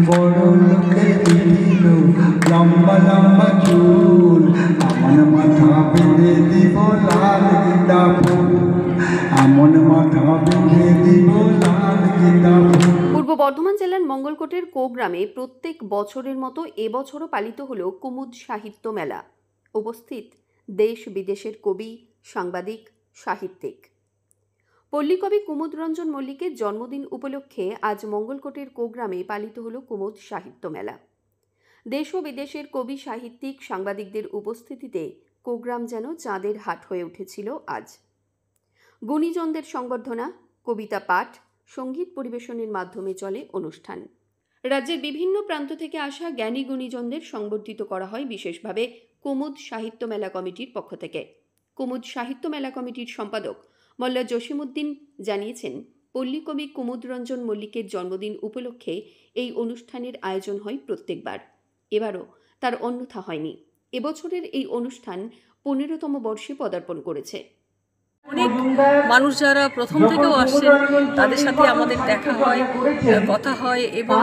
বড় লোকের দিল লম্বা লম্বা চুল, আমার মাথা বেঁধে দিব লাল গেঁদা ফুল, এমন মাথা বেঁধে দিব লাল গেঁদা ফুল। পূর্ব বর্ধমান জেলার মঙ্গলকোটের কোগ্রামে প্রত্যেক বছরের মতো এবছরও পালিত হল কুমুদ সাহিত্য মেলা। উপস্থিত দেশ বিদেশের কবি, সাংবাদিক, সাহিত্যিক। পল্লীকবি কুমুদ রঞ্জন মল্লিকের জন্মদিন উপলক্ষে আজ মঙ্গলকোটের কোগ্রামে পালিত হল কুমুদ সাহিত্য মেলা। দেশ ও বিদেশের কবি, সাহিত্যিক, সাংবাদিকদের উপস্থিতিতে কোগ্রাম যেন চাঁদের হাট হয়ে উঠেছিল আজ। গুণীজনদের সংবর্ধনা, কবিতা পাঠ, সঙ্গীত পরিবেশনের মাধ্যমে চলে অনুষ্ঠান। রাজ্যের বিভিন্ন প্রান্ত থেকে আসা জ্ঞানী গুণীজনদের সংবর্ধিত করা হয় বিশেষভাবে কুমুদ সাহিত্য মেলা কমিটির পক্ষ থেকে। কুমুদ সাহিত্য মেলা কমিটির সম্পাদক মোল্লা জসিমউদ্দিন জানিয়েছেন, পল্লীকবি কুমুদ রঞ্জন মল্লিকের জন্মদিন উপলক্ষে এই অনুষ্ঠানের আয়োজন হয় প্রত্যেকবার। এবারও তার অন্যথা হয়নি। এবছরের এই অনুষ্ঠান 15তম বর্ষে পদার্পণ করেছে। অনেক মানুষ যারা প্রথম থেকেও আসছেন তাদের সাথে আমাদের দেখা হয়, কথা হয়, এবং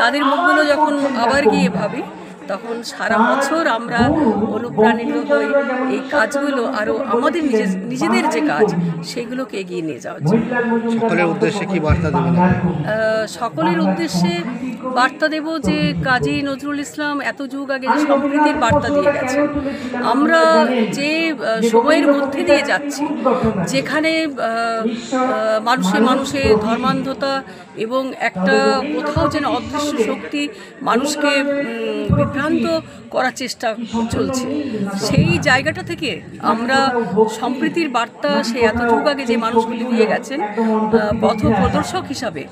তাদের মুখগুলো যখন আবার গিয়ে ভাবি তখন সারা বছর আমরা অনুপ্রাণিত হই এই কাজগুলো আরও আমাদের নিজেদের যে কাজ সেগুলোকে এগিয়ে নিয়ে যাওয়ার জন্য। সকলের উদ্দেশ্যে কি বার্তা দেবেন? সকলের উদ্দেশ্যে বার্তা দেব যে কাজী নজরুল ইসলাম এত যুগ আগে যে সম্প্রীতির বার্তা দিয়ে গেছে, আমরা যে সময়ের মধ্যে দিয়ে যাচ্ছি, যেখানে মানুষে মানুষে ধর্মান্ধতা এবং একটা কোথাও যেন অদৃশ্য শক্তি মানুষকে বিভ্রান্ত করার চেষ্টা চলছে, সেই জায়গাটা থেকে আমরা সম্প্রীতির বার্তা সে এত যুগ আগে যে মানুষগুলি দিয়ে গেছেন পথ প্রদর্শক হিসাবে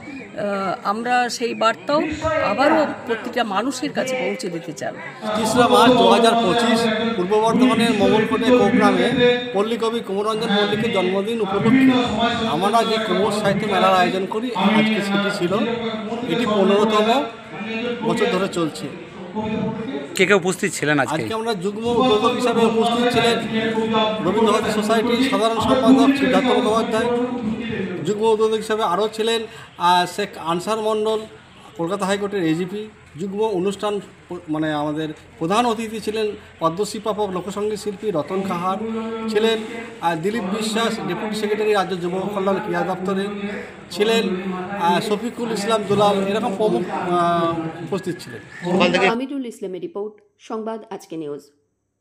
আমরা সেই বার্তাও আবারও প্রতিটা মানুষের কাছে পৌঁছে দিতে চাই। ৩রা মার্চ 2025 পূর্ব বর্ধমানের মঙ্গলকোটে কোগ্রামে পল্লীকবি কুমুদ রঞ্জন মল্লিকের জন্মদিন উপলক্ষে আমরা যে কুমুদ সাহিত্য মেলার আয়োজন করি, আজকে সেটি ছিল, এটি 15তম বছর ধরে চলছে। কে কে উপস্থিত ছিলেন আজকে? আমরা যুগ্ম উদ্যোক্তা হিসাবে উপস্থিত ছিলেন রবীন্দ্রভারতী সোসাইটির সাধারণ সম্পাদক সিদ্ধার্থ মুখোপাধ্যায়। যুগ্ম উদ্যোক্তা হিসাবে আরও ছিলেন শেখ আনসার মণ্ডল, কলকাতা হাইকোর্টের এজিপি। যুগ্ম অনুষ্ঠান আমাদের প্রধান অতিথি ছিলেন পদ্মশ্রী প্রাপক লোকসঙ্গীত শিল্পী রতন কাহার, ছিলেন দিলীপ বিশ্বাস, ডেপুটি সেক্রেটারি রাজ্য যুব কল্যাণ ক্রীড়া দপ্তরে, ছিলেন শফিকুল ইসলাম দুলাল, এরকম প্রমুখ উপস্থিত ছিলেন। আমিরুল ইসলামের রিপোর্ট, সংবাদ আজকে নিউজ।